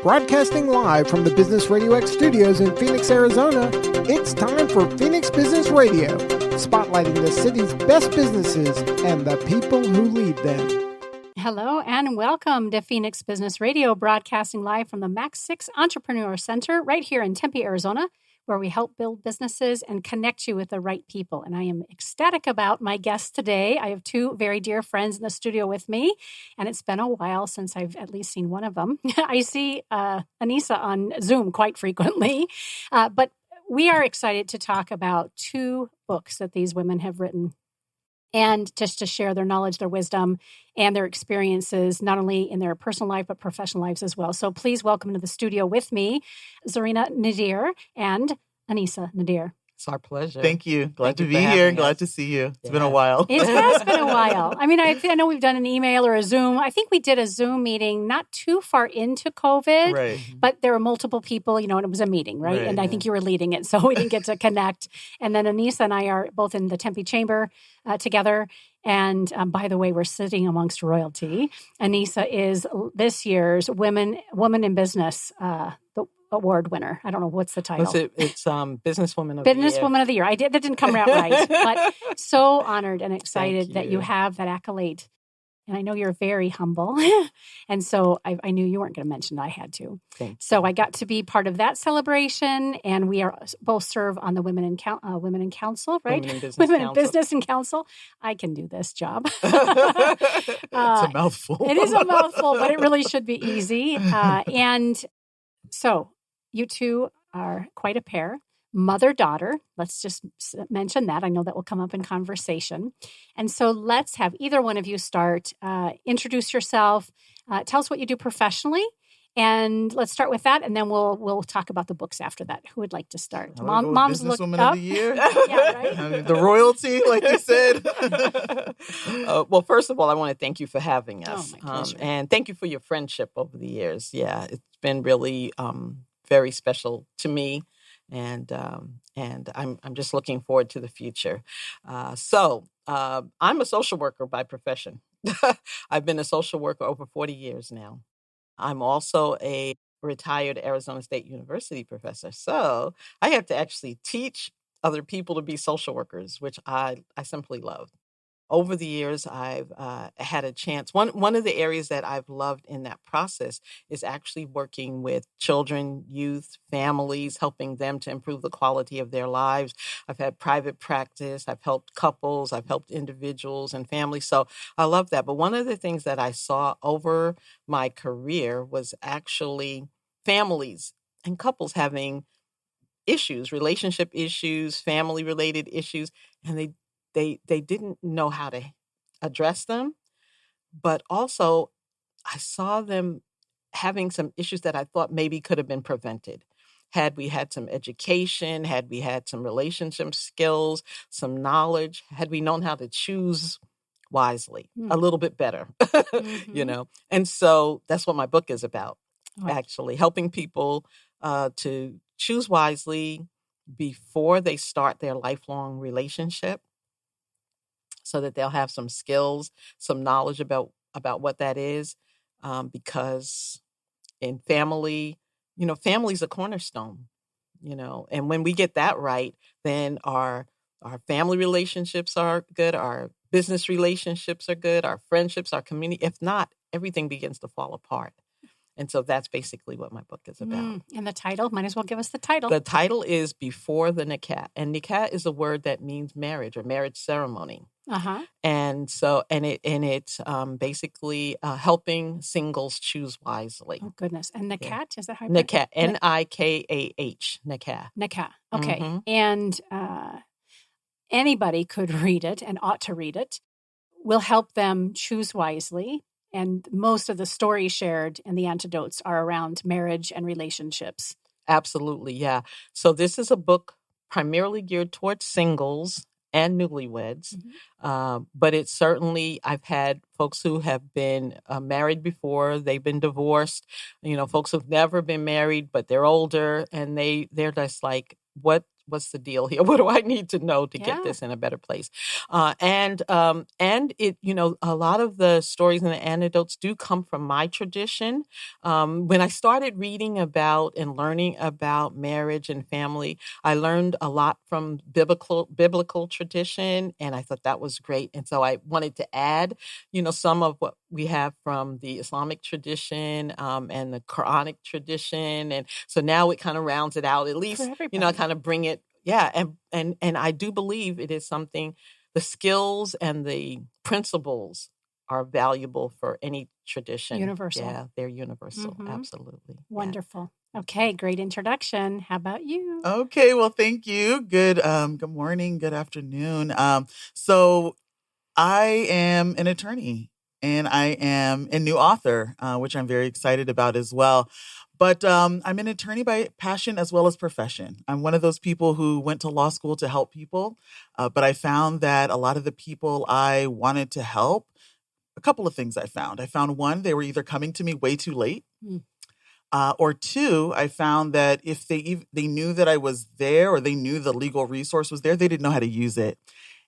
Broadcasting live from the Business RadioX studios in Phoenix, Arizona, it's time for Phoenix Business Radio, spotlighting the city's best businesses and the people who lead them. Hello and welcome to Phoenix Business Radio, broadcasting live from the Max 6 Entrepreneur Center right here in Tempe, Arizona, where we help build businesses and connect you with the right people. And I am ecstatic about my guests today. I have two very dear friends in the studio with me, and it's been a while since I've at least seen one of them. I see Aneesah on Zoom quite frequently, but we are excited to talk about two books that these women have written, and just to share their knowledge, their wisdom, and their experiences, not only in their personal life, but professional lives as well. So please welcome to the studio with me, Zarinah Nadir and Aneesah Nadir. It's our pleasure. Thank you. Glad to be here. Glad to see you. It's been a while. It has been a while. I mean, I know we've done an email or a Zoom. I think we did a Zoom meeting not too far into COVID, Right. but there were multiple people, and it was a meeting, right? And I think you were leading it, so we didn't get to connect. And then Aneesah and I are both in the Tempe Chamber together. And by the way, we're sitting amongst royalty. Aneesah is this year's Woman in Business award winner. I don't know what's the title. It's Businesswoman of the Year. Businesswoman of the Year. That didn't come out right, but so honored and excited that you have that accolade. And I know you're very humble, and so I knew you weren't going to mention it. I had to. So I got to be part of that celebration, and we are both serve on the Women in Council, right? Women in Business and Council. I can do this job. It's a mouthful. It is a mouthful, but it really should be easy. And so you two are quite a pair. Mother-daughter. Let's just mention that. I know that will come up in conversation. And so let's have either one of you start. Introduce yourself. Tell us what you do professionally. And let's start with that, and then we'll talk about the books after that. Who would like to start? Mom's looked up. Businesswoman of the Year. Yeah, right? I mean, the royalty, like you said. Well, first of all, I want to thank you for having us. Oh, my pleasure. And thank you for your friendship over the years. Yeah, it's been really very special to me. And I'm just looking forward to the future. So I'm a social worker by profession. I've been a social worker over 40 years now. I'm also a retired Arizona State University professor. So I have to actually teach other people to be social workers, which I simply love. Over the years, I've had a chance. One of the areas that I've loved in that process is actually working with children, youth, families, helping them to improve the quality of their lives. I've had private practice. I've helped couples. I've helped individuals and families. So I love that. But one of the things that I saw over my career was actually families and couples having issues, relationship issues, family-related issues, and they didn't know how to address them, but also I saw them having some issues that I thought maybe could have been prevented. Had we had some education, had we had some relationship skills, some knowledge, had we known how to choose wisely, a little bit better, And so that's what my book is about, actually, helping people to choose wisely before they start their lifelong relationship, so that they'll have some skills, some knowledge about what that is. Because in family, family's a cornerstone, and when we get that right, then our family relationships are good, our business relationships are good, our friendships, our community. If not, everything begins to fall apart. And so that's basically what my book is about. And the title, might as well give us the title. The title is Before the Nikah. And Nikah is a word that means marriage or marriage ceremony. Uh-huh. And so, it's basically helping singles choose wisely. Oh, goodness. And Nikah, is that how you Nikah, Nikah, Nikah. Nikah. Okay. Mm-hmm. And anybody could read it and ought to read it. Will help them choose wisely. And most of the stories shared and the antidotes are around marriage and relationships. Absolutely, yeah. So this is a book primarily geared towards singles and newlyweds. But it's certainly, I've had folks who have been married before, they've been divorced, folks who've never been married, but they're older and they're just like, what what's the deal here? What do I need to know to Yeah. get this in a better place? And it, a lot of the stories and the anecdotes do come from my tradition. When I started reading about and learning about marriage and family, I learned a lot from biblical tradition, and I thought that was great. And so I wanted to add, some of what we have from the Islamic tradition and the Quranic tradition, and so now it kind of rounds it out. At least, kind of bring it. Yeah, and I do believe it is something. The skills and the principles are valuable for any tradition. Universal. Yeah, they're universal. Absolutely. Wonderful. Yeah. Okay, great introduction. How about you? Okay, well, thank you. Good morning, good afternoon. So I am an attorney and I am a new author, which I'm very excited about as well. But I'm an attorney by passion as well as profession. I'm one of those people who went to law school to help people, but I found that a lot of the people I wanted to help, a couple of things I found. I found one, they were either coming to me way too late, or two, I found that if they knew that I was there or they knew the legal resource was there, they didn't know how to use it.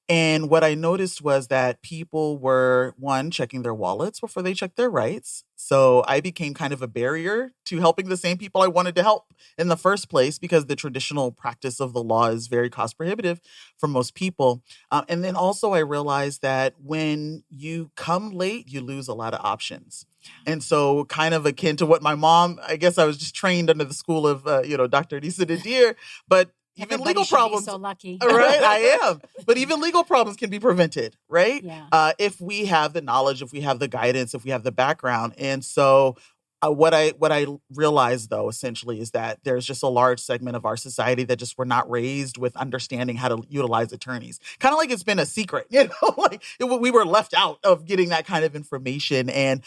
And what I noticed was that people were, one, checking their wallets before they checked their rights. So I became kind of a barrier to helping the same people I wanted to help in the first place because the traditional practice of the law is very cost prohibitive for most people. And then also I realized that when you come late, you lose a lot of options. And so kind of akin to what my mom, I guess I was just trained under the school of, Dr. Aneesah Nadir, but even legal problems. Be so lucky. Right, I am. But even legal problems can be prevented, right? Yeah. If we have the knowledge, if we have the guidance, if we have the background. And so what I realized, though, essentially, is that there's just a large segment of our society that just were not raised with understanding how to utilize attorneys. Kind of like it's been a secret, we were left out of getting that kind of information. And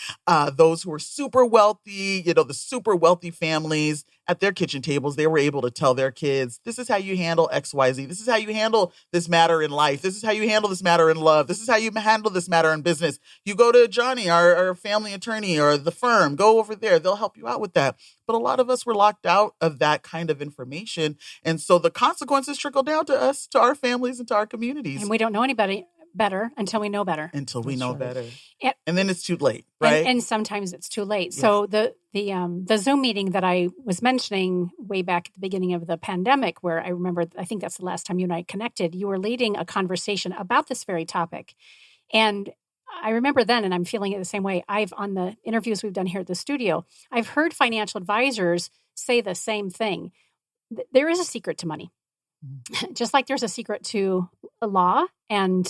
those who were super wealthy, the super wealthy families at their kitchen tables, they were able to tell their kids, this is how you handle X, Y, Z. This is how you handle this matter in life. This is how you handle this matter in love. This is how you handle this matter in business. You go to Johnny, our family attorney, or the firm, go over there. They'll help you out with that. But a lot of us were locked out of that kind of information. And so the consequences trickle down to us, to our families, and to our communities. And we don't know anybody better until we know better. Until we know better. And then it's too late, right? And sometimes it's too late. Yeah. So the Zoom meeting that I was mentioning way back at the beginning of the pandemic, where I remember, I think that's the last time you and I connected, you were leading a conversation about this very topic. And I remember then, and I'm feeling it the same way, on the interviews we've done here at the studio, I've heard financial advisors say the same thing. There is a secret to money. Just like there's a secret to a law and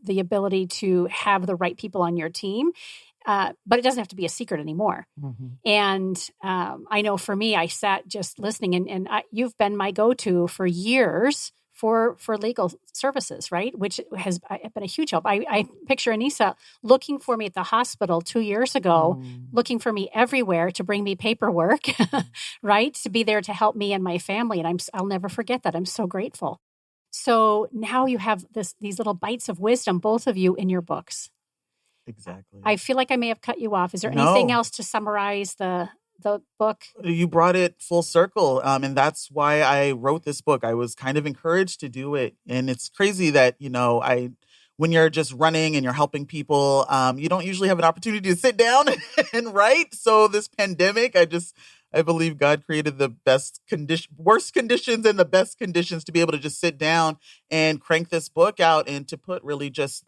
the ability to have the right people on your team, but it doesn't have to be a secret anymore. And I know for me, I sat just listening, and you've been my go-to for years for legal services, right? Which has been a huge help. I picture Aneesah looking for me at the hospital 2 years ago, looking for me everywhere to bring me paperwork, right? To be there to help me and my family. And I'll never forget that. I'm so grateful. So now you have these little bites of wisdom, both of you, in your books. Exactly. I feel like I may have cut you off. Is there anything else to summarize the book? You brought it full circle. And that's why I wrote this book. I was kind of encouraged to do it. And it's crazy that, when you're just running and you're helping people, you don't usually have an opportunity to sit down and write. So this pandemic, I believe God created the worst conditions and the best conditions to be able to just sit down and crank this book out and to put really just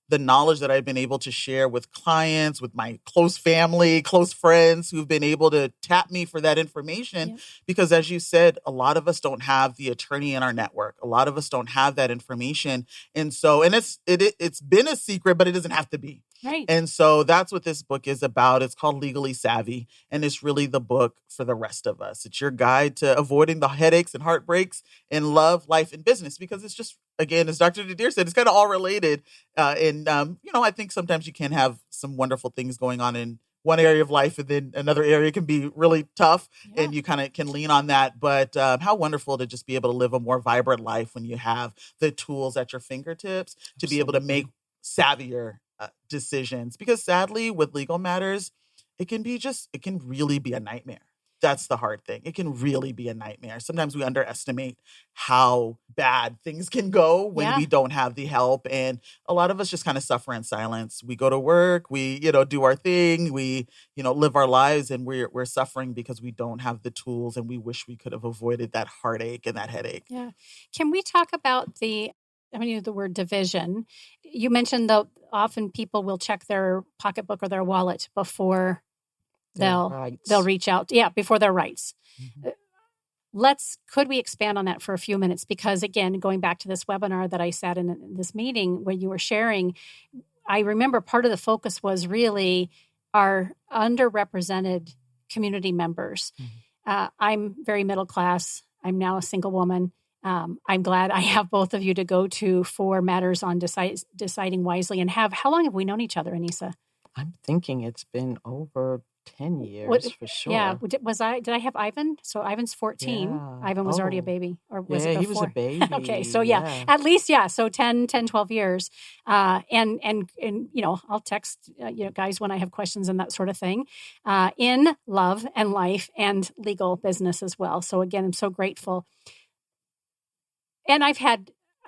the knowledge that I've been able to share with clients, with my close family, close friends who've been able to tap me for that information. Yep. Because as you said, a lot of us don't have the attorney in our network. A lot of us don't have that information. And so, it's been a secret, but it doesn't have to be. Right. And so that's what this book is about. It's called Legally Savvy, and it's really the book for the rest of us. It's your guide to avoiding the headaches and heartbreaks in love, life, and business, because it's just, again, as Dr. Nadir said, it's kind of all related. I think sometimes you can have some wonderful things going on in one area of life, and then another area can be really tough, and you kind of can lean on that. But how wonderful to just be able to live a more vibrant life when you have the tools at your fingertips to be able to make savvier decisions. Because sadly, with legal matters, it can really be a nightmare. That's the hard thing. It can really be a nightmare. Sometimes we underestimate how bad things can go when we don't have the help. And a lot of us just kind of suffer in silence. We go to work, we, do our thing, we, live our lives, and we're suffering because we don't have the tools, and we wish we could have avoided that heartache and that headache. Yeah. Can we talk about the word division? You mentioned that often people will check their pocketbook or their wallet before they'll reach out. Yeah, before their rights. Mm-hmm. Could we expand on that for a few minutes? Because again, going back to this webinar that I sat in this meeting where you were sharing, I remember part of the focus was really our underrepresented community members. Mm-hmm. I'm very middle class. I'm now a single woman. I'm glad I have both of you to go to for matters on deciding wisely. And how long have we known each other, Aneesah? I'm thinking it's been over 10 years for sure. Yeah. Did I have Ivan? So Ivan's 14. Yeah. Ivan was already a baby, or was it before? He was a baby. Okay. So at least, so 10, 12 years. And I'll text, guys when I have questions and that sort of thing, in love and life and legal business as well. So again, I'm so grateful. And I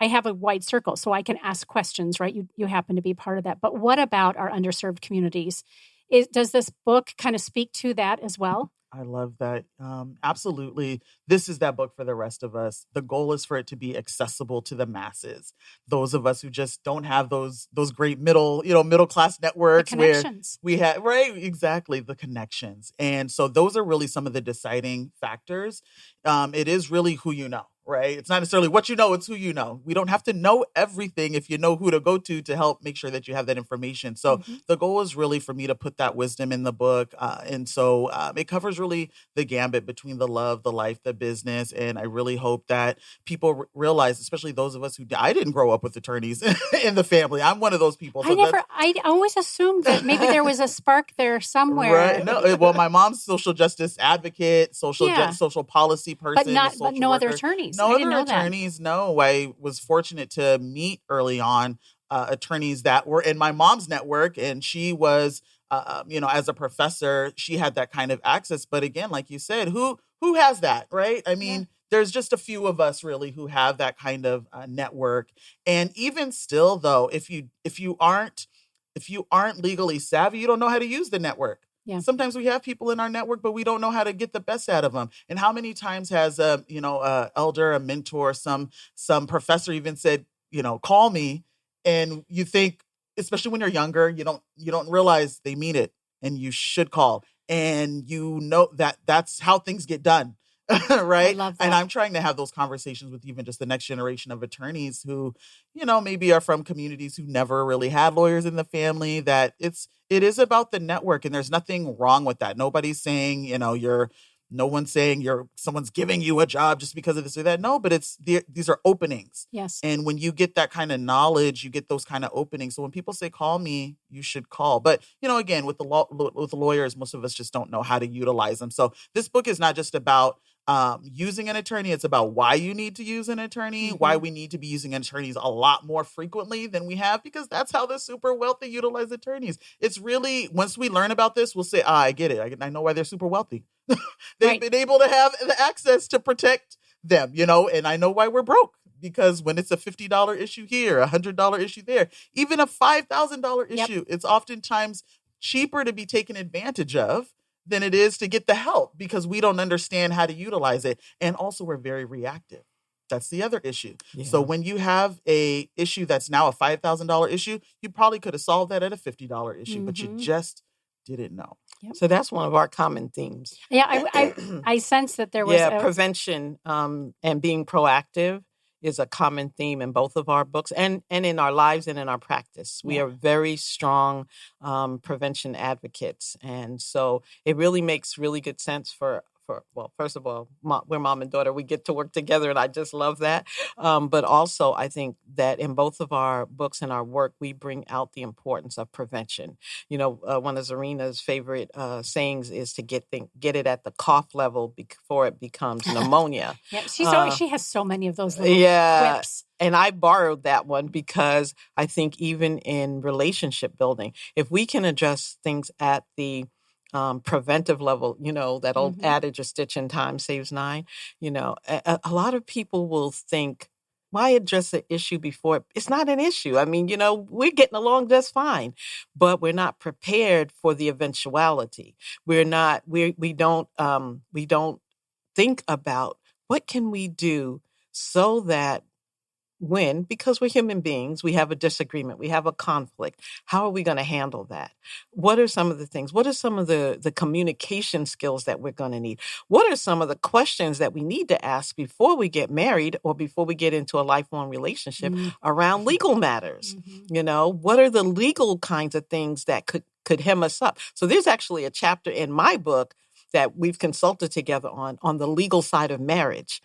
have a wide circle, so I can ask questions, right? You happen to be part of that. But what about our underserved communities? Does this book kind of speak to that as well? I love that. Absolutely. This is that book for the rest of us. The goal is for it to be accessible to the masses. Those of us who just don't have those great middle class networks where we have, right? Exactly. The connections. And so those are really some of the deciding factors. It is really who you know. Right? It's not necessarily what you know, it's who you know. We don't have to know everything if you know who to go to help make sure that you have that information. So the goal is really for me to put that wisdom in the book. And so it covers really the gambit between the love, the life, the business. And I really hope that people realize, especially those of us I didn't grow up with attorneys in the family. I'm one of those people. So I always assumed that maybe there was a spark there somewhere. Right. No, well, my mom's social justice advocate, social policy person. But no other attorneys. No other attorneys, no. I was fortunate to meet early on attorneys that were in my mom's network, and she was, as a professor, she had that kind of access. But again, like you said, who has that, right? I mean, there's just a few of us really who have that kind of network. And even still, though, if you aren't legally savvy, you don't know how to use the network. Yeah. Sometimes we have people in our network, but we don't know how to get the best out of them. And how many times has a elder, a mentor, some professor even said, call me, and you think, especially when you're younger, you don't realize they mean it, and you should call, and that's how things get done. Right. I love that. And I'm trying to have those conversations with even just the next generation of attorneys who, maybe are from communities who never really had lawyers in the family, that it is about the network, and there's nothing wrong with that. Nobody's saying, no one's saying someone's giving you a job just because of this or that. No, but these are openings. Yes. And when you get that kind of knowledge, you get those kind of openings. So when people say, call me, you should call. But, again, with the lawyers, most of us just don't know how to utilize them. So this book is not just about using an attorney. It's about why you need to use an attorney, why we need to be using attorneys a lot more frequently than we have, because that's how the super wealthy utilize attorneys. It's really, once we learn about this, we'll say, I get it. I know why they're super wealthy. They've been able to have the access to protect them, and I know why we're broke. Because when it's a $50 issue here, a $100 issue there, even a $5,000 issue, it's oftentimes cheaper to be taken advantage of than it is to get the help, because we don't understand how to utilize it. And also, we're very reactive. That's the other issue. Yeah. So when you have a issue that's now a $5,000 issue, you probably could have solved that at a $50 issue, but you just didn't know. Yep. So that's one of our common themes. Yeah, I sense that there was prevention and being proactive is a common theme in both of our books and in our lives and in our practice. We are very strong prevention advocates. And so it really makes really good sense for first of all, we're mom and daughter. We get to work together, and I just love that. But also, I think that in both of our books and our work, we bring out the importance of prevention. One of Zarinah's favorite sayings is to get it at the cough level before it becomes pneumonia. She has so many of those little quips. And I borrowed that one because I think even in relationship building, if we can address things at the preventive level, that old adage, a stitch in time saves nine. A lot of people will think, why address the issue before? It's not an issue. I mean, we're getting along just fine, but we're not prepared for the eventuality. We don't think about what can we do so that because we're human beings, we have a disagreement, we have a conflict. How are we going to handle that? What are some of the things? What are some of the communication skills that we're going to need? What are some of the questions that we need to ask before we get married or before we get into a lifelong relationship around legal matters? What are the legal kinds of things that could hem us up? So there's actually a chapter in my book that we've consulted together on the legal side of marriage.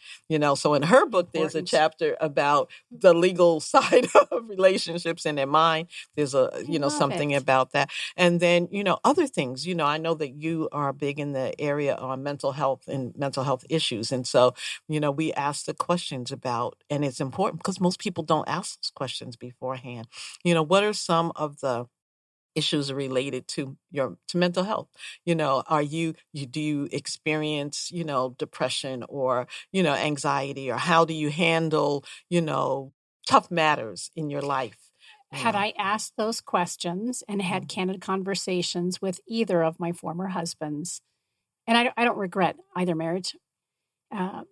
So in her book, there's a chapter about the legal side of relationships, and in mine, there's something about that. And then, other things, I know that you are big in the area on mental health and mental health issues. And so, we ask the questions about, and it's important because most people don't ask those questions beforehand. What are some of the issues related to mental health? Do you experience, depression or, anxiety, or how do you handle, tough matters in your life? Had I asked those questions and had candid conversations with either of my former husbands, and I don't regret either marriage,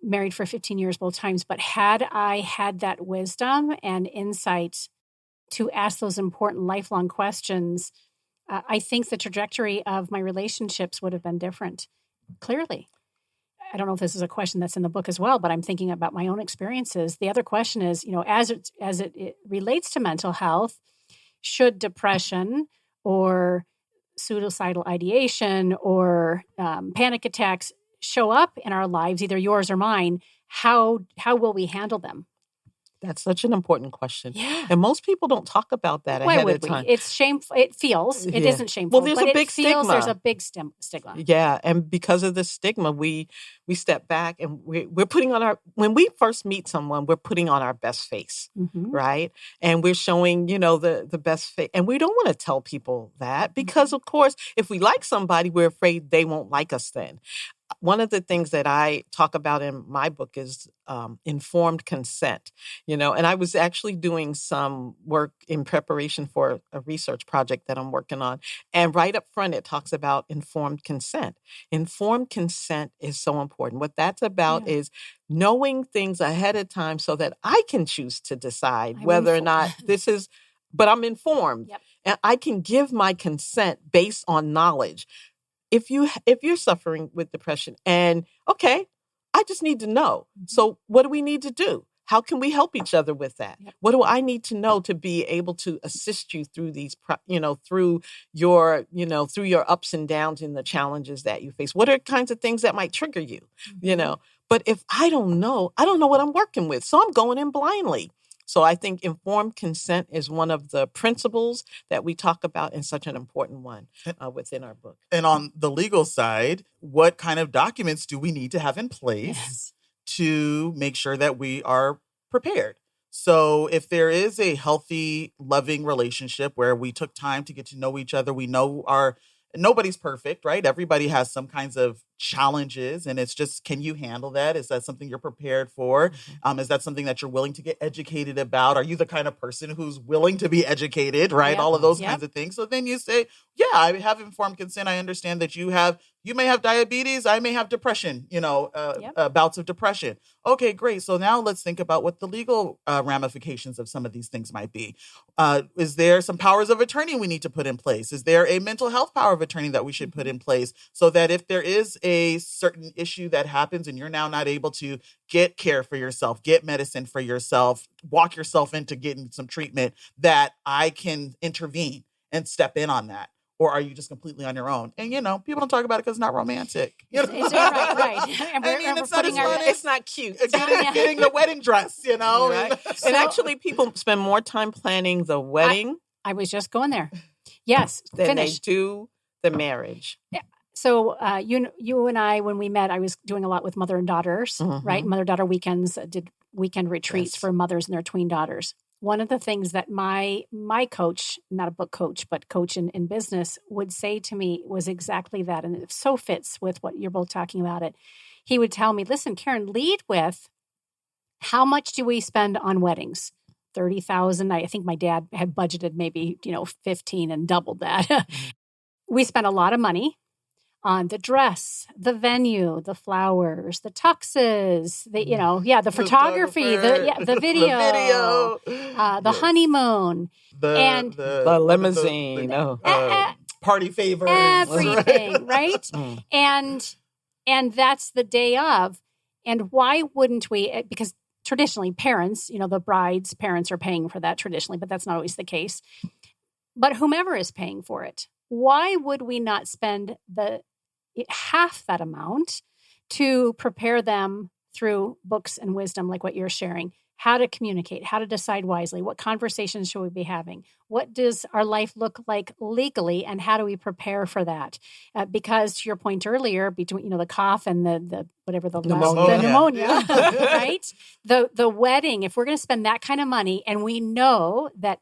married for 15 years both times, but had I had that wisdom and insight to ask those important lifelong questions, I think the trajectory of my relationships would have been different. Clearly. I don't know if this is a question that's in the book as well, but I'm thinking about my own experiences. The other question is, as it relates to mental health, should depression or suicidal ideation or panic attacks show up in our lives, either yours or mine, how will we handle them? That's such an important question. Yeah. And most people don't talk about that ahead of time. It's shameful. It feels. It isn't shameful. Well, there's a big stigma. There's a big stigma. Yeah. And because of the stigma, we step back and we're putting on when we first meet someone, we're putting on our best face, right? And we're showing, the best face. And we don't want to tell people that because, of course, if we like somebody, we're afraid they won't like us then. One of the things that I talk about in my book is informed consent, and I was actually doing some work in preparation for a research project that I'm working on. And right up front, it talks about informed consent. Informed consent is so important. What that's about is knowing things ahead of time so that I can choose to decide whether or not but I'm informed. Yep. And I can give my consent based on knowledge. If you're suffering with depression and I just need to know. So what do we need to do? How can we help each other with that? Yep. What do I need to know to be able to assist you through these, through your ups and downs and the challenges that you face? What are kinds of things that might trigger you, But if I don't know what I'm working with. So I'm going in blindly. So I think informed consent is one of the principles that we talk about and such an important one within our book. And on the legal side, what kind of documents do we need to have in place to make sure that we are prepared? So if there is a healthy, loving relationship where we took time to get to know each other, we know nobody's perfect, right? Everybody has some kinds of challenges, and it's just, can you handle that? Is that something you're prepared for? Is that something that you're willing to get educated about? Are you the kind of person who's willing to be educated, right? Yep. All of those kinds of things. So then you say, I have informed consent. I understand that you may have diabetes. I may have depression, bouts of depression. Okay, great. So now let's think about what the legal ramifications of some of these things might be. Is there some powers of attorney we need to put in place? Is there a mental health power of attorney that we should put in place so that if there is a certain issue that happens and you're now not able to get care for yourself, get medicine for yourself, walk yourself into getting some treatment, that I can intervene and step in on that? Or are you just completely on your own? And, people don't talk about it because it's not romantic. Right. And it's not as fun. It's not cute. Getting the wedding dress, Right. And actually, people spend more time planning the wedding. I was just going there. Yes. Than they do the marriage. Yeah. So you and I, when we met, I was doing a lot with mother and daughters, right? Mother-daughter weekends, did weekend retreats for mothers and their tween daughters. one of the things that my coach, not a book coach, but coach in business, would say to me was exactly that. And it so fits with what you're both talking about it. He would tell me, listen, Karen, lead with, how much do we spend on weddings? 30,000. I think my dad had budgeted maybe, 15 and doubled that. We spent a lot of money on the dress, the venue, the flowers, the tuxes, the photography, the video, the honeymoon, the limousine, party favors, everything, right? And that's the day of. And why wouldn't we? Because traditionally, parents, the bride's parents are paying for that traditionally, but that's not always the case. But whomever is paying for it, why would we not spend half that amount to prepare them through books and wisdom like what you're sharing? How to communicate, how to decide wisely, what conversations should we be having? What does our life look like legally, and how do we prepare for that? Because to your point earlier, between the cough and the whatever the pneumonia, right? The wedding, if we're going to spend that kind of money, and we know that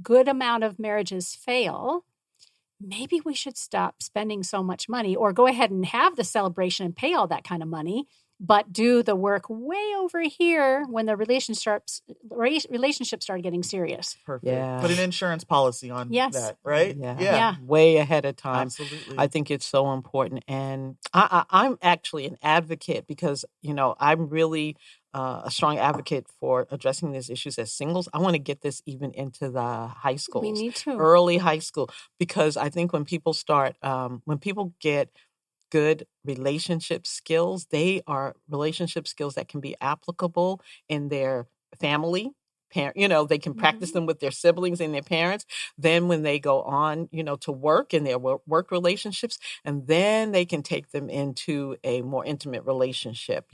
good amount of marriages fail, maybe we should stop spending so much money, or go ahead and have the celebration and pay all that kind of money, but do the work way over here when the relationships start getting serious. Perfect. Yeah. Put an insurance policy on that, right? Yeah. Way ahead of time. Absolutely. I think it's so important. And I'm actually an advocate because, I'm really a strong advocate for addressing these issues as singles. I want to get this even into the high schools. We need to. Early high school. Because I think when people get good relationship skills, they are relationship skills that can be applicable in their family. They can practice them with their siblings and their parents. Then when they go on, to work in their work relationships, and then they can take them into a more intimate relationship,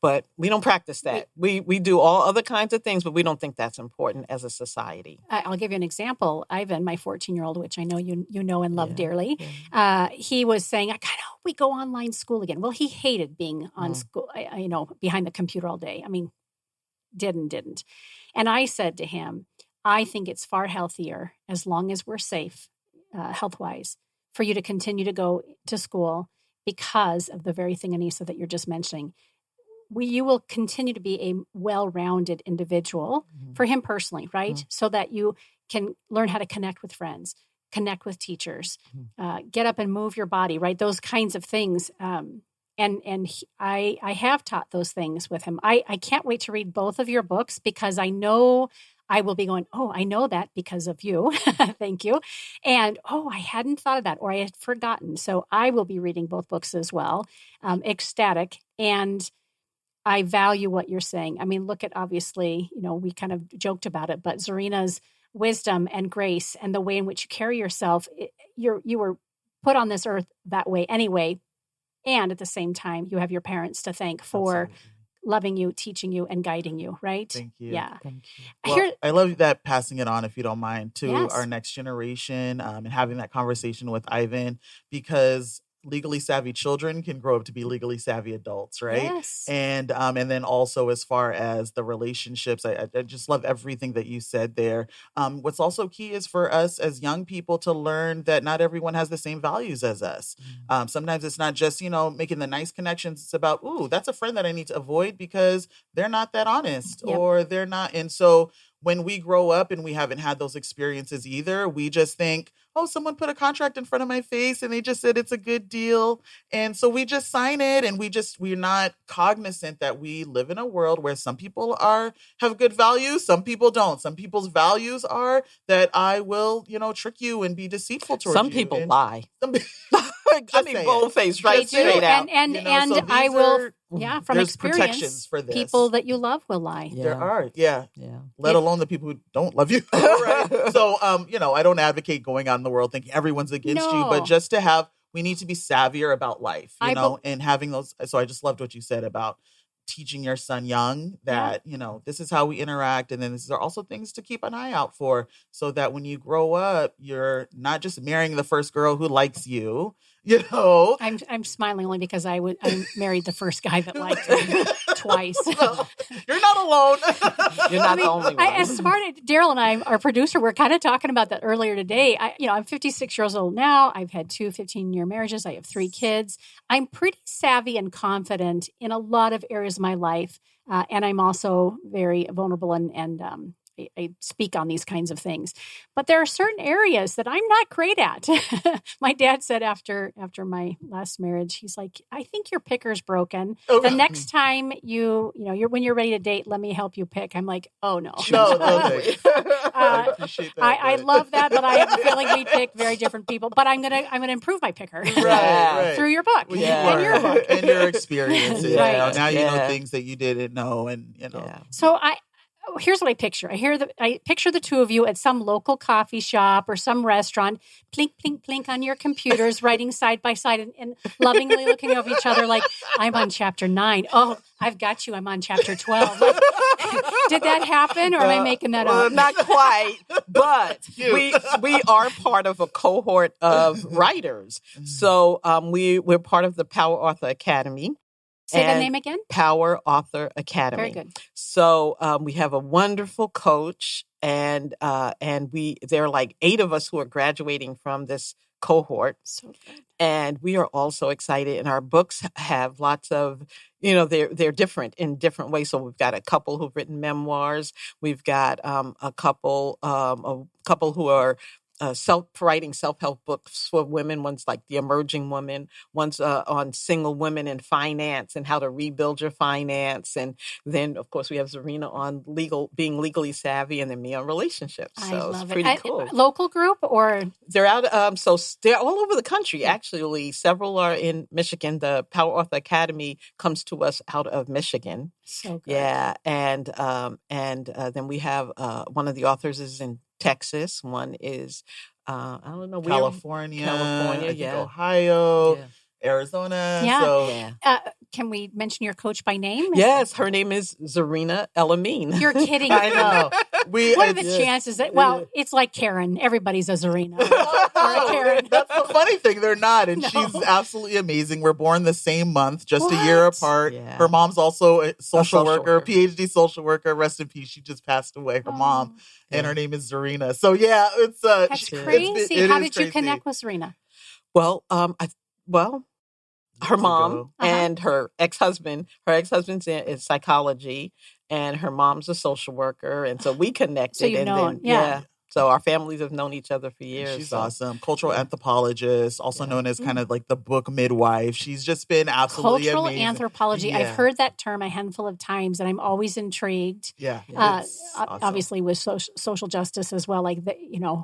But we don't practice that. We do all other kinds of things, but we don't think that's important as a society. I'll give you an example. Ivan, my 14-year-old, which I know you know and love dearly, he was saying, I kind of hope we go online school again. Well, he hated being on school, behind the computer all day. I mean, didn't. And I said to him, I think it's far healthier, as long as we're safe, health-wise, for you to continue to go to school, because of the very thing, Aneesah, that you're just mentioning. You will continue to be a well-rounded individual for him personally, right? So that you can learn how to connect with friends, connect with teachers, get up and move your body, right? Those kinds of things. I have taught those things with him. I can't wait to read both of your books, because I know I will be going, I know that because of you. Thank you. And, I hadn't thought of that, or I had forgotten. So I will be reading both books as well. Ecstatic. And I value what you're saying. I mean, look at, obviously, we kind of joked about it, but Zarinah's wisdom and grace and the way in which you carry yourself, you were put on this earth that way anyway. And at the same time, you have your parents to thank for loving you, teaching you, and guiding you, right? Thank you. Yeah. Thank you. Well, I love that, passing it on, if you don't mind, to our next generation, and having that conversation with Ivan, because legally savvy children can grow up to be legally savvy adults, right? Yes. And then also, as far as the relationships, I just love everything that you said there. What's also key is for us as young people to learn that not everyone has the same values as us. Sometimes it's not just, making the nice connections. It's about, that's a friend that I need to avoid because they're not that honest, or they're not. And so when we grow up and we haven't had those experiences either, we just think, someone put a contract in front of my face and they just said it's a good deal. And so we just sign it, and we're not cognizant that we live in a world where some people have good values, some people don't. Some people's values are that I will, trick you and be deceitful towards you. Some people lie. I mean, bold-faced, right? Straight out. And so I will, from there's experience, protections for this. People that you love will lie. Yeah. There are, let alone the people who don't love you. Right? So, I don't advocate going out in the world thinking everyone's against you, but just we need to be savvier about life, and having those. So I just loved what you said about teaching your son young that, this is how we interact. And then these are also things to keep an eye out for, so that when you grow up, you're not just marrying the first girl who likes you, you know. I'm smiling only because I married the first guy that liked me twice. No, you're not alone. You're not the only one. As smart as Daryl and I, our producer, we're kind of talking about that earlier today. I'm 56 years old now. I've had 2 15-year marriages. I have 3 kids. I'm pretty savvy and confident in a lot of areas of my life. And I'm also very vulnerable and I speak on these kinds of things. But there are certain areas that I'm not great at. My dad said after my last marriage, he's like, I think your picker's broken. The next time when you're ready to date, let me help you pick. I'm like, oh no. No, thanks. I appreciate that. I love that, but I have a feeling we pick very different people. But I'm gonna improve my picker right. through your book and your book and your experiences. Right. Now you know things that you didn't know, and So here's what I picture. I picture the two of you at some local coffee shop or some restaurant, plink, plink, plink on your computers, writing side by side and lovingly looking over each other like, I'm on chapter 9. Oh, I've got you. I'm on chapter 12. Like, did that happen or am I making that up? Not quite, but we are part of a cohort of writers. So we're part of the Power Author Academy. Say the name again? Power Author Academy. Very good. So we have a wonderful coach, and there are like 8 of us who are graduating from this cohort. So good. And we are all so excited. And our books have lots of, they're different in different ways. So we've got a couple who've written memoirs. We've got a couple who are writing self-help books for women. One's like The Emerging Woman. One's on single women in finance and how to rebuild your finance. And then, of course, we have Serena on being legally savvy, and then me on relationships. So it's pretty cool. Local group or? They're out. So they're all over the country, actually. Several are in Michigan. The Power Author Academy comes to us out of Michigan. So good. Yeah. And then we have one of the authors is in Texas. One is, I don't know, California, I think Ohio, Arizona. Yeah. So. Can we mention your coach by name? Yes, her name is Zarinah Nadir. You're kidding. I know. What are the chances that, it's like Karen. Everybody's a Zarinah. Or a Karen. That's the funny thing. They're not. And she's absolutely amazing. We're born the same month, just a year apart. Yeah. Her mom's also a social worker, PhD social worker. Rest in peace. She just passed away, her mom. And her name is Serena. So, yeah, it's... That's crazy. How did you connect with Serena? Well, her mom and her ex-husband. Her ex-husband's in psychology, and her mom's a social worker, and so we connected. So you've known, yeah. So our families have known each other for years. She's awesome. Cultural anthropologist, also known as kind of like the book midwife. She's just been absolutely Cultural amazing. Anthropology. Yeah. I've heard that term a handful of times, and I'm always intrigued. Yeah. Awesome. Obviously with social justice as well. Like,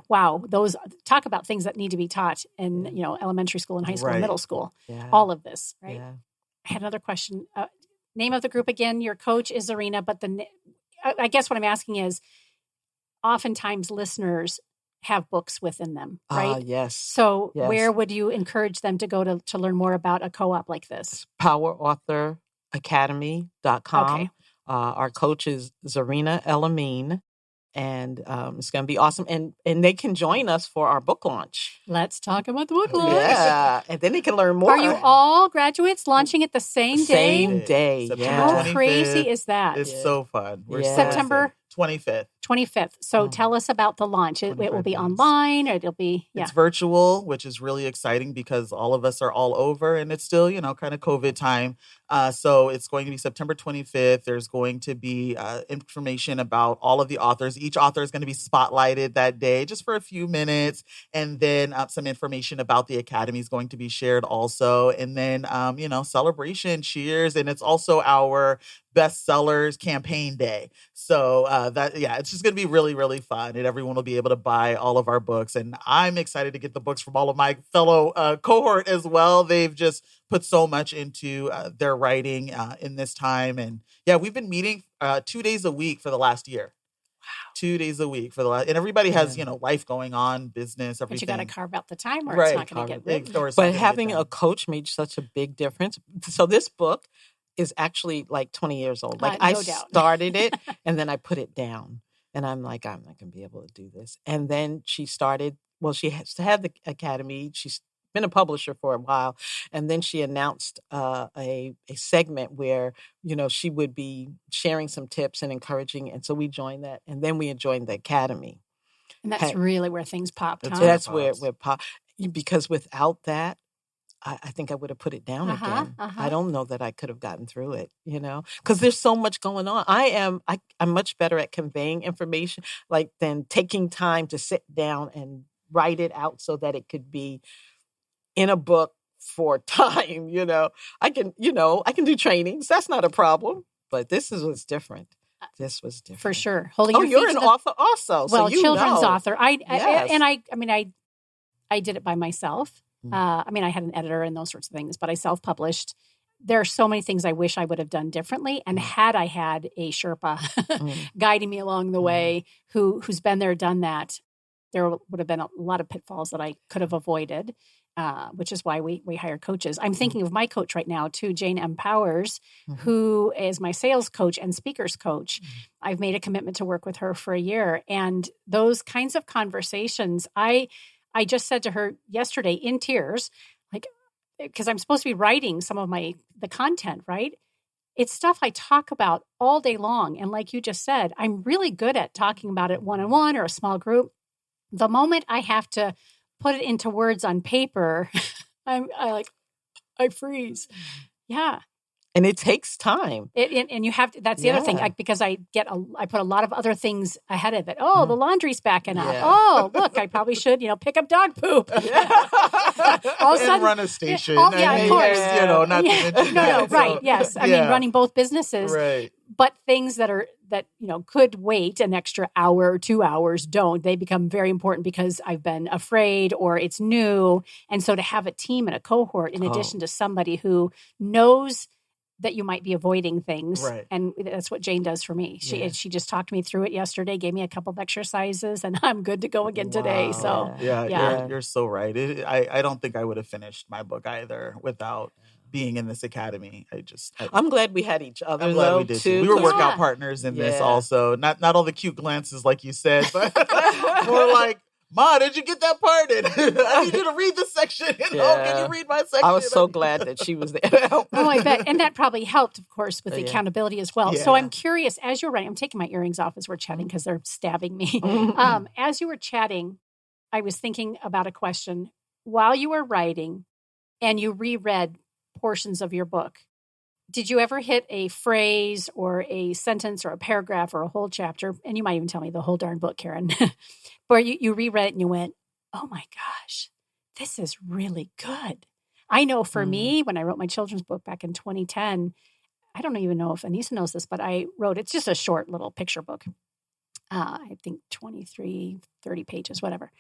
wow, those talk about things that need to be taught in, elementary school and high school and middle school. Yeah. All of this, right? Yeah. I had another question. Name of the group again. Your coach is Serena, but I guess what I'm asking is, oftentimes listeners have books within them, right? Yes. So where would you encourage them to go to learn more about a co-op like this? PowerAuthorAcademy.com. Okay. Our coach is Zarinah Nadir, and it's going to be awesome. And they can join us for our book launch. Let's talk about the book launch. Yeah, and then they can learn more. Are you all graduates launching it the same day? Same day, How crazy is that? It's so fun. We're September 25th. 25th. So tell us about the launch. It will be online, or it'll be, It's virtual, which is really exciting because all of us are all over, and it's still, kind of COVID time. So it's going to be September 25th. There's going to be information about all of the authors. Each author is going to be spotlighted that day just for a few minutes. And then some information about the Academy is going to be shared also. And then, celebration, cheers. And it's also our bestsellers campaign day. So it's just going to be really, really fun. And everyone will be able to buy all of our books. And I'm excited to get the books from all of my fellow cohort as well. They've just put so much into their writing in this time. And we've been meeting 2 days a week for the last year. Wow. 2 days a week for the last, and everybody has, life going on, business, everything. But you got to carve out the time or it's not going to get written. But having a coach made such a big difference. So this book is actually like 20 years old. Like I started it and then I put it down. And I'm like, I'm not going to be able to do this. And then she started, she had the Academy. She been a publisher for a while. And then she announced a segment where, she would be sharing some tips and encouraging. And so we joined that. And then we joined the Academy. And that's really where things popped, huh? That's where pop, because without that, I think I would have put it down again. I don't know that I could have gotten through it, because there's so much going on. I'm much better at conveying information, than taking time to sit down and write it out so that it could be in a book for time. I can do trainings. That's not a problem. But this was different. This was different. For sure. You're an author also. Well, so children's author. Yes. I did it by myself. I had an editor and those sorts of things, but I self-published. There are so many things I wish I would have done differently. And had I had a Sherpa guiding me along the way who's been there, done that, there would have been a lot of pitfalls that I could have avoided, which is why we hire coaches. I'm thinking of my coach right now, too, Jane M. Powers, who is my sales coach and speakers coach. I've made a commitment to work with her for a year. And those kinds of conversations, I just said to her yesterday in tears, because I'm supposed to be writing some of the content, right? It's stuff I talk about all day long. And like you just said, I'm really good at talking about it one-on-one or a small group. The moment I have to put it into words on paper, I freeze. Yeah. And it takes time. And you have to, that's the other thing, because I put a lot of other things ahead of it. Oh, the laundry's backing up. Oh, look, I probably should, pick up dog poop. All of a sudden, and run a station. Of course. Not to mention No, right. Yes. I mean, running both businesses. Right. But things that could wait an extra hour or 2 hours don't. They become very important because I've been afraid or it's new. And so to have a team and a cohort in addition to somebody who knows that you might be avoiding things. Right. And that's what Jane does for me. She just talked me through it yesterday, gave me a couple of exercises, and I'm good to go again today. So you're so right. I don't think I would have finished my book either without being in this academy. I'm glad we had each other. I'm glad we did too. We were workout partners in this also. Not all the cute glances like you said, but more like, Ma, did you get that part? I need you to read this section. Can you read my section? I was so glad that she was there. Oh, I bet. And that probably helped, of course, with the accountability as well. Yeah. So I'm curious, as you're writing, I'm taking my earrings off as we're chatting because they're stabbing me. As you were chatting, I was thinking about a question. While you were writing and you reread portions of your book, did you ever hit a phrase or a sentence or a paragraph or a whole chapter? And you might even tell me the whole darn book, Karen, where you reread it and you went, oh my gosh, this is really good. I know for me, when I wrote my children's book back in 2010, I don't even know if Aneesah knows this, but I wrote, it's just a short little picture book. I think 23, 30 pages, whatever.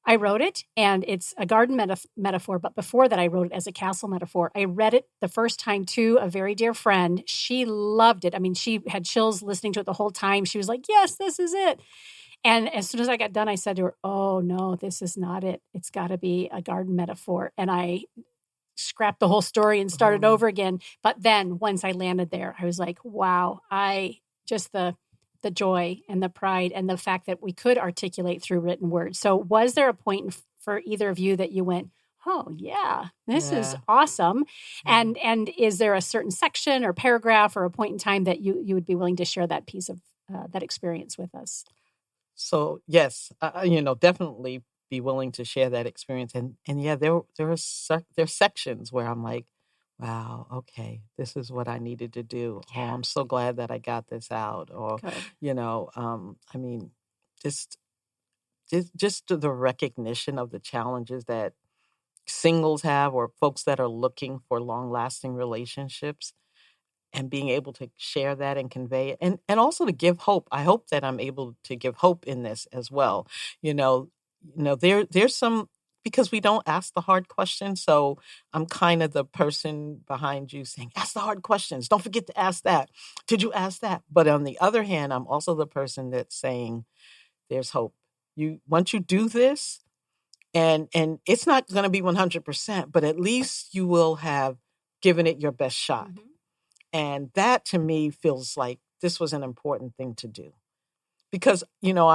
I wrote it, and it's a garden metaphor, but before that, I wrote it as a castle metaphor. I read it the first time to a very dear friend. She loved it. I mean, she had chills listening to it the whole time. She was like, yes, this is it. And as soon as I got done, I said to her, oh, no, this is not it. It's got to be a garden metaphor. And I scrapped the whole story and started over again. But then once I landed there, I was like, wow, the joy and the pride and the fact that we could articulate through written words. So was there a point for either of you that you went, oh yeah, this is awesome. And is there a certain section or paragraph or a point in time that you would be willing to share that piece of that experience with us? So yes, definitely be willing to share that experience. And yeah, there are sections where I'm like, wow, okay, this is what I needed to do. Yeah. Oh, I'm so glad that I got this out. Or, I mean, just the recognition of the challenges that singles have or folks that are looking for long-lasting relationships and being able to share that and convey it and also to give hope. I hope that I'm able to give hope in this as well. There's some, because we don't ask the hard questions. So I'm kind of the person behind you saying, ask the hard questions. Don't forget to ask that. Did you ask that? But on the other hand, I'm also the person that's saying there's hope. Once you do this, and it's not going to be 100%, but at least you will have given it your best shot. Mm-hmm. And that to me feels like this was an important thing to do. Because, I'm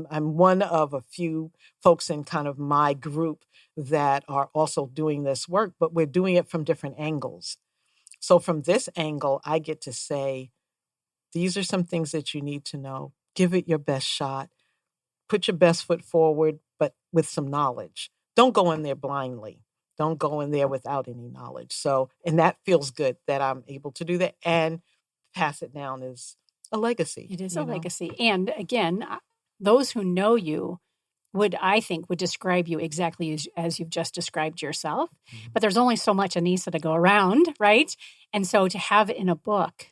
one of a few folks in kind of my group that are also doing this work, but we're doing it from different angles. So from this angle, I get to say, these are some things that you need to know. Give it your best shot. Put your best foot forward, but with some knowledge. Don't go in there blindly. Don't go in there without any knowledge. So, and that feels good that I'm able to do that and pass it down as a legacy. It is a legacy. And again, those who know you would describe you exactly as you've just described yourself. Mm-hmm. But there's only so much Aneesah to go around, right? And so to have it in a book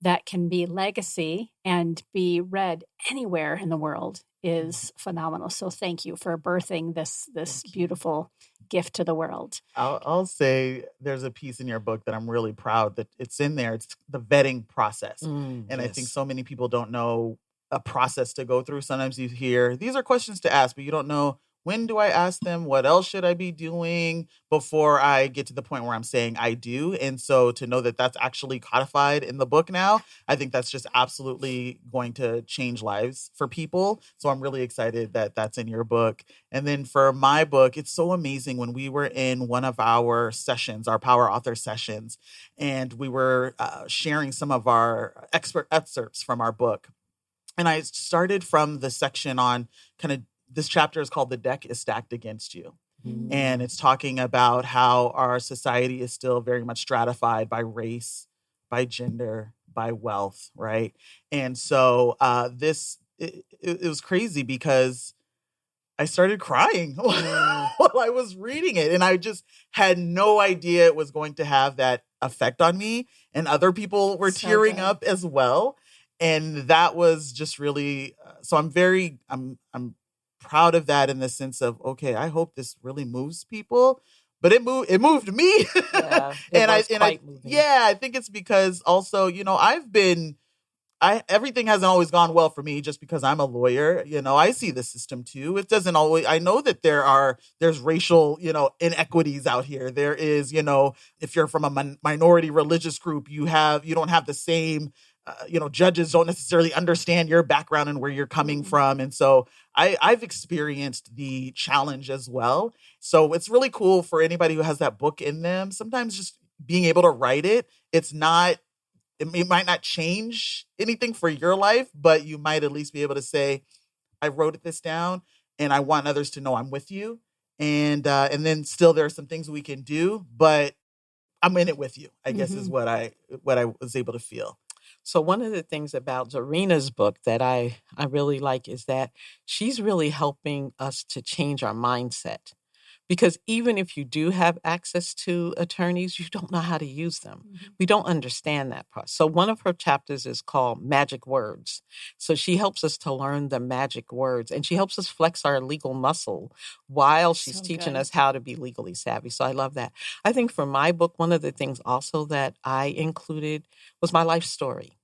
that can be legacy and be read anywhere in the world is phenomenal. So thank you for birthing this beautiful gift to the world. I'll say there's a piece in your book that I'm really proud that it's in there. It's the vetting process. And yes. I think so many people don't know a process to go through. Sometimes you hear, these are questions to ask, but you don't know, when do I ask them? What else should I be doing before I get to the point where I'm saying I do? And so to know that that's actually codified in the book now, I think that's just absolutely going to change lives for people. So I'm really excited that that's in your book. And then for my book, it's so amazing when we were in one of our sessions, our Power Author sessions, and we were sharing some of our expert excerpts from our book. And I started from the section on kind of, this chapter is called The Deck is Stacked Against You. Mm-hmm. And it's talking about how our society is still very much stratified by race, by gender, by wealth, right? And so it was crazy because I started crying while I was reading it. And I just had no idea it was going to have that effect on me. And other people were tearing up as well. And that was just really, so I'm proud of that in the sense of, okay, I hope this really moves people, but it moved me. Yeah, I think it's because also, everything hasn't always gone well for me just because I'm a lawyer. I see the system too. It doesn't always, I know that there's racial, inequities out here. There is, if you're from a minority religious group, you don't have the same, judges don't necessarily understand your background and where you're coming from. And so I've experienced the challenge as well. So it's really cool for anybody who has that book in them. Sometimes just being able to write it, it might not change anything for your life, but you might at least be able to say, I wrote this down and I want others to know I'm with you. And then still there are some things we can do, but I'm in it with you, I guess is what I was able to feel. So one of the things about Zarinah's book that I really like is that she's really helping us to change our mindset. Because even if you do have access to attorneys, you don't know how to use them. Mm-hmm. We don't understand that part. So one of her chapters is called Magic Words. So she helps us to learn the magic words, and she helps us flex our legal muscle while she's teaching us how to be legally savvy. So I love that. I think for my book, one of the things also that I included was my life story,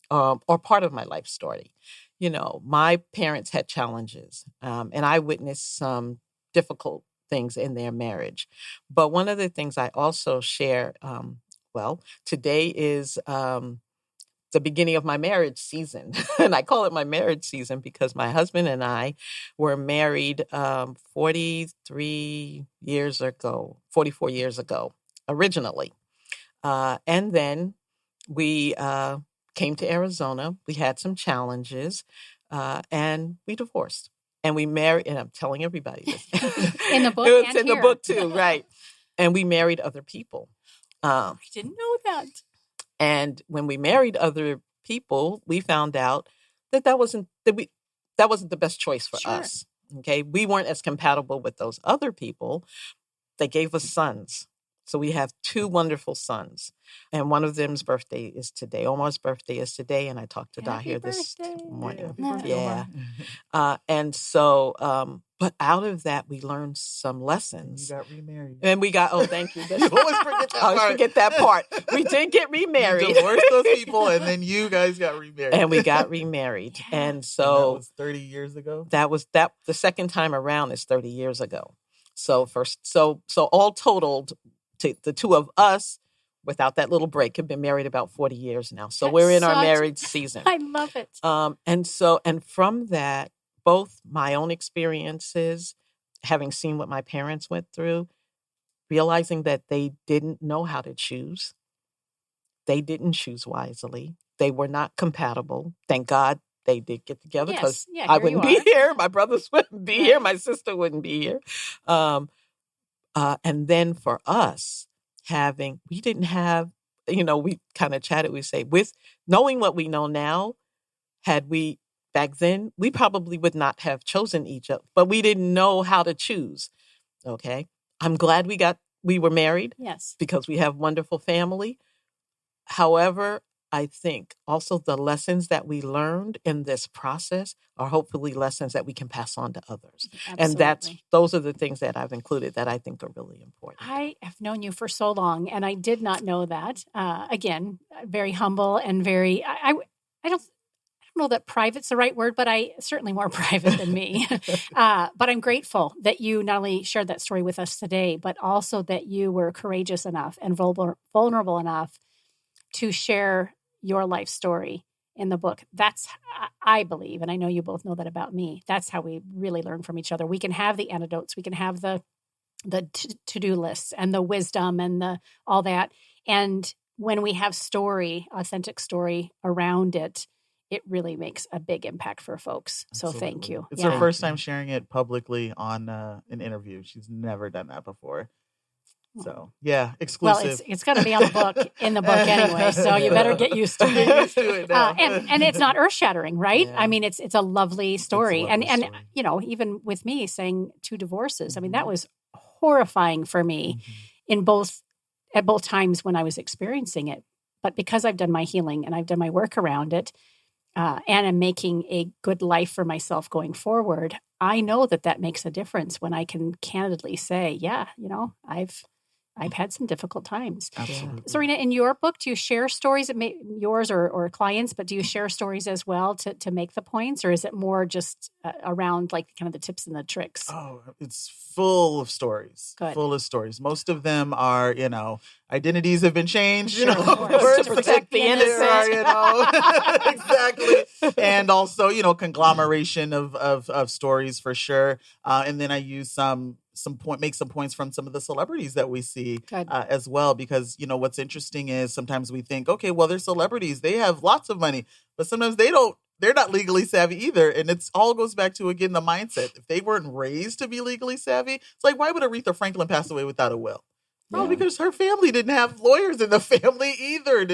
or part of my life story. My parents had challenges, and I witnessed some difficult things in their marriage. But one of the things I also share, today is the beginning of my marriage season. And I call it my marriage season because my husband and I were married 44 years ago, originally. And then we came to Arizona. We had some challenges and we divorced. And we married, and I'm telling everybody this. In the book It's in the book too, right. And we married other people. I didn't know that. And when we married other people, we found out that wasn't the best choice for us. Okay, we weren't as compatible with those other people. They gave us sons. So we have 2 wonderful sons. And one of them's birthday is today. Omar's birthday is today. And I talked to Dahir this morning. Yeah. And so, but out of that, we learned some lessons. You got remarried. And we got, thank you. You always forget that part. We did get remarried. You divorced those people, and then you guys got remarried. And we got remarried. And so. And that was 30 years ago? The second time around is 30 years ago. So all totaled, the 2 of us, without that little break, have been married about 40 years now. So we're in our marriage season. I love it. And from that, both my own experiences having seen what my parents went through, realizing that they didn't know how to choose. They didn't choose wisely. They were not compatible. Thank God they did get together, because I wouldn't be here. My brothers wouldn't be here. My sister wouldn't be here. And then for us, we didn't have, we kind of chatted, we say, with knowing what we know now, had we back then, we probably would not have chosen each other, but we didn't know how to choose. Okay. I'm glad we were married. Yes. Because we have wonderful family. However, I think also the lessons that we learned in this process are hopefully lessons that we can pass on to others. Absolutely. And those are the things that I've included that I think are really important. I have known you for so long, and I did not know that. Again, very humble and very, I don't know that private's the right word, but certainly more private than me. But I'm grateful that you not only shared that story with us today, but also that you were courageous enough and vulnerable enough to share your life story in the book. That's, I believe, and I know you both know that about me, that's how we really learn from each other. We can have the anecdotes, we can have the to-do lists and the wisdom and all that. And when we have authentic story around it, it really makes a big impact for folks. Absolutely. So thank you. It's her first time sharing it publicly on an interview. She's never done that before. So yeah, exclusive. Well, it's going to be on in the book anyway. So you better get used to it. Get used to it now. And it's not earth shattering, right? Yeah. I mean, it's a lovely story. It's a lovely story. Even with me saying 2 divorces, I mean, that was horrifying for me at both times when I was experiencing it. But because I've done my healing and I've done my work around it, and I'm making a good life for myself going forward, I know that makes a difference when I can candidly say, I've had some difficult times. Absolutely. Serena, in your book, do you share stories, yours or clients, but do you share stories as well to make the points, or is it more just around like kind of the tips and the tricks? Oh, it's full of stories. Good. Full of stories. Most of them are, identities have been changed, Sure, of course. To protect the innocent. Exactly. And also, conglomeration of stories for sure. And then I use make some points from some of the celebrities that we see as well, because what's interesting is sometimes we think, okay, well, they're celebrities, they have lots of money, but sometimes they're not legally savvy either. And it all goes back to, again, the mindset. If they weren't raised to be legally savvy, it's like, why would Aretha Franklin pass away without a will? Oh, because her family didn't have lawyers in the family either.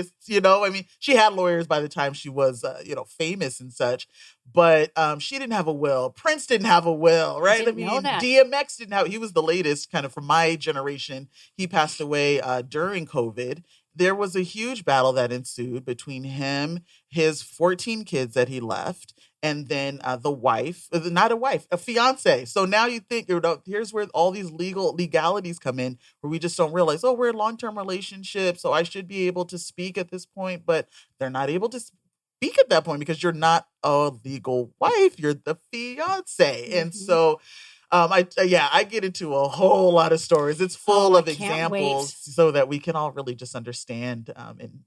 She had lawyers by the time she was, famous and such, but she didn't have a will. Prince didn't have a will, right? Know that. DMX didn't have. He was the latest, kind of from my generation. He passed away during COVID. There was a huge battle that ensued between him, his 14 kids that he left, and then a fiance. So now you think, here's where all these legalities come in, where we just don't realize, we're in long-term relationships, so I should be able to speak at this point, but they're not able to speak at that point because you're not a legal wife, you're the fiance. And so I get into a whole lot of stories. It's full of examples so that we can all really just understand and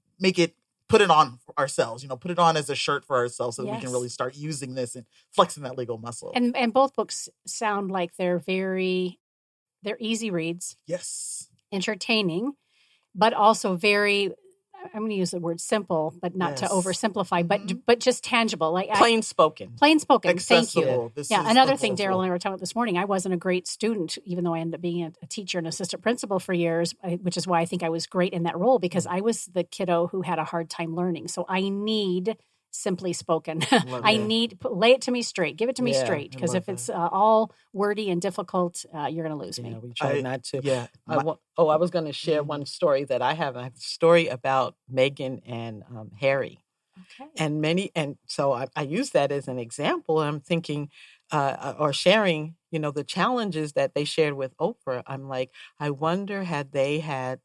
put it on ourselves, put it on as a shirt for ourselves so that we can really start using this and flexing that legal muscle. And both books sound like they're easy reads. Yes. Entertaining, but also very, I'm going to use the word simple, but not to oversimplify, but just tangible, like plain spoken. Accessible. Thank you. Another thing Daryl and I were talking about this morning. I wasn't a great student, even though I ended up being a teacher and assistant principal for years, which is why I think I was great in that role, because I was the kiddo who had a hard time learning. So I need simply spoken. Lay it to me straight. Give it to me straight. Because if it's all wordy and difficult, you're going to lose me. We try not to. Yeah. I was going to share one story that I have. I have a story about Meghan and Harry. Okay. And so I use that as an example. I'm thinking, or sharing, the challenges that they shared with Oprah. I'm like, I wonder had they had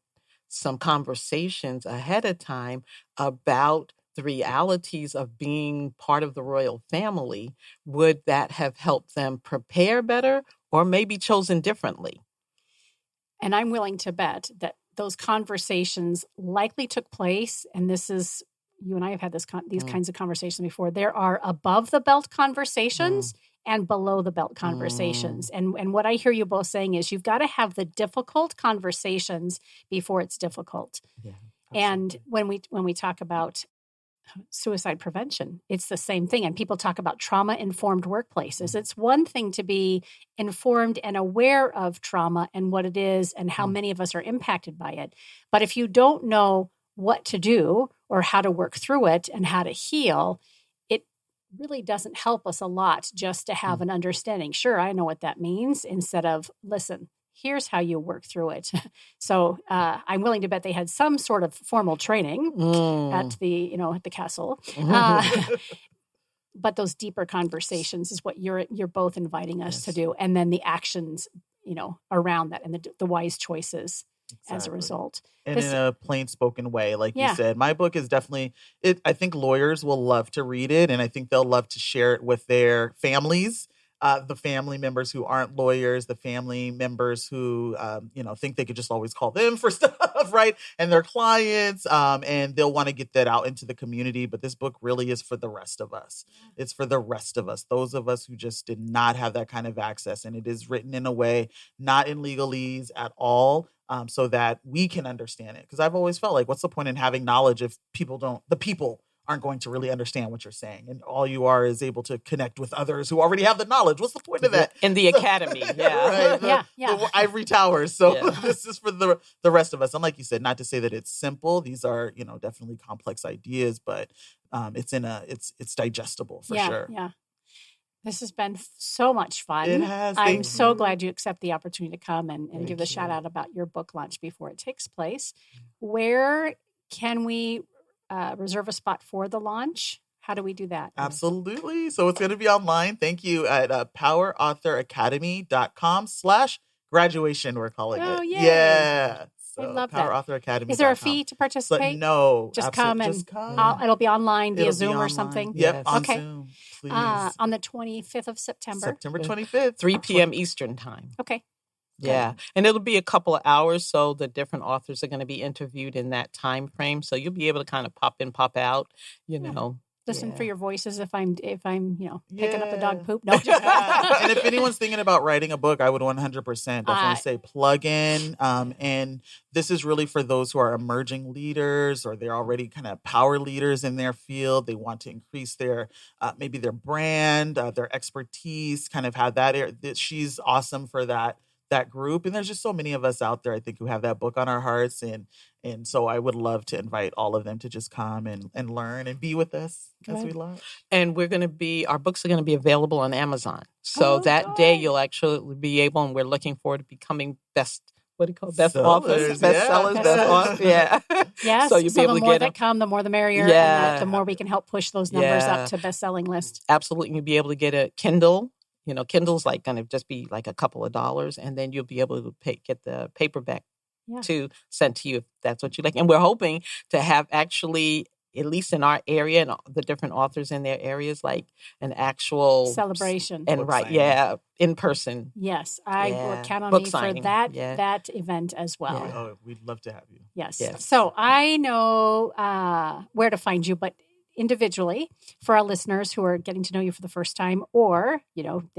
some conversations ahead of time about the realities of being part of the royal family, would that have helped them prepare better or maybe chosen differently? And I'm willing to bet that those conversations likely took place, and this is, you and I have had these kinds of conversations before. There are above the belt conversations, and below the belt conversations. And what I hear you both saying is you've got to have the difficult conversations before it's difficult. Yeah, and when we talk about suicide prevention, it's the same thing. And people talk about trauma-informed workplaces. It's one thing to be informed and aware of trauma and what it is and how many of us are impacted by it. But if you don't know what to do or how to work through it and how to heal, it really doesn't help us a lot just to have an understanding. Sure, I know what that means, instead of, listen, here's how you work through it. So I'm willing to bet they had some sort of formal training at the castle. But those deeper conversations is what you're both inviting us to do. And then the actions, around that, and the wise choices as a result. And in a plain spoken way, like you said. My book is definitely, I think lawyers will love to read it, and I think they'll love to share it with their families. The family members who aren't lawyers, the family members who, think they could just always call them for stuff, right? And their clients, and they'll want to get that out into the community. But this book really is for the rest of us. It's for the rest of us, those of us who just did not have that kind of access. And it is written in a way, not in legalese at all, so that we can understand it. Because I've always felt like, what's the point in having knowledge if the people aren't going to really understand what you're saying, and all you are is able to connect with others who already have the knowledge. What's the point of that? In the academy, right? The ivory towers. So this is for the rest of us. And like you said, not to say that it's simple. These are, definitely complex ideas, but it's digestible for sure. Yeah. This has been so much fun. It has. I'm so glad you accept the opportunity to come and give the shout out about your book launch before it takes place. Where can we reserve a spot for the launch? How do we do that? Absolutely. So it's going to be online. Thank you at powerauthoracademy.com/graduation. We're calling it. Yay. Yeah. I So love that. powerauthoracademy.com. Is there a fee to participate? But no. Just come and come. It'll be online via It'll be Zoom or online. something? Yep, on Okay. Zoom. Please. On the 25th of September. September 25th. 3 p.m. Eastern time. Okay. Yeah. And it'll be a couple of hours. So the different authors are going to be interviewed in that time frame. So you'll be able to kind of pop in, pop out, Listen for your voices if I'm picking up the dog poop. No. And if anyone's thinking about writing a book, I would 100% definitely say plug in. And this is really for those who are emerging leaders, or they're already kind of power leaders in their field. They want to increase their maybe their brand, their expertise, kind of have that. She's awesome for that group. And there's just so many of us out there, I think, who have that book on our hearts. And so I would love to invite all of them to just come and learn and be with us as we launch. And our books are going to be available on Amazon. So that day you'll actually be able, and we're looking forward to becoming best authors, bestsellers, best authors. Yeah. Yes. So you'll be able the to more get that come, the more the merrier. Yeah. And the more we can help push those numbers up to best-selling list. Absolutely. You'll be able to get a Kindle. Kindle's like going to just be like a couple of dollars, and then you'll be able to get the paperback sent to you if that's what you like. And we're hoping to have actually, at least in our area and the different authors in their areas, like an actual celebration. And in person. Yes, I will count on book me signing. For that event as well. Yeah. Oh, we'd love to have you. Yes. So I know where to find you, but individually, for our listeners who are getting to know you for the first time, or you've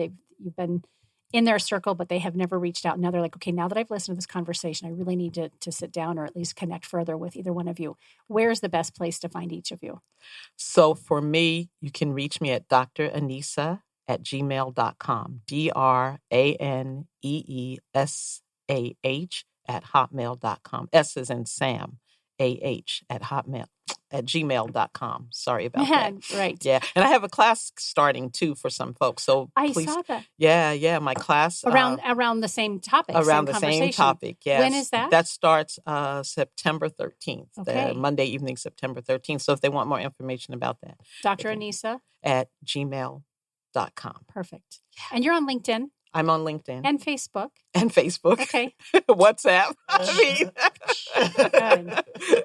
been in their circle but they have never reached out, now they're like, okay, now that I've listened to this conversation, I really need to sit down or at least connect further with either one of you. Where's the best place to find each of you? So for me, you can reach me at draneesah@gmail.com. DRANEESAH@hotmail.com. S is in Sam. AH@gmail.com. Sorry about that. Right. Yeah. And I have a class starting too for some folks. So I please, saw that. Yeah. My class. Around the same topic. Around the same topic, yes. When is that? That starts September 13th. Okay. Monday evening, September 13th. So if they want more information about that. Dr. Aneesah? At gmail.com. Perfect. And you're on LinkedIn? I'm on LinkedIn. And Facebook. Okay. WhatsApp. Good.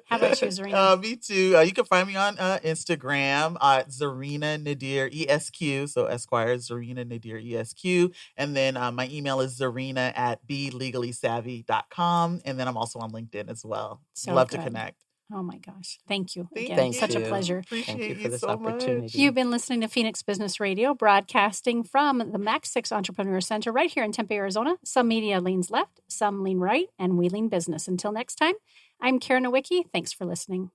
How about you, Zarina? Me too. You can find me on Instagram at Zarinah Nadir ESQ. So Esquire Zarinah Nadir ESQ. And then my email is Zarina@belegallysavvy.com. And then I'm also on LinkedIn as well. So love good. to connect. Oh my gosh. Thank you. Thank Again, Thank such a you. pleasure. Appreciate Thank you for you this so much. opportunity. You've been listening to Phoenix Business Radio, broadcasting from the Max 6 Entrepreneur Center right here in Tempe, Arizona. Some media leans left, some lean right, and we lean business. Until next time, I'm Karen Nowicki. Thanks for listening.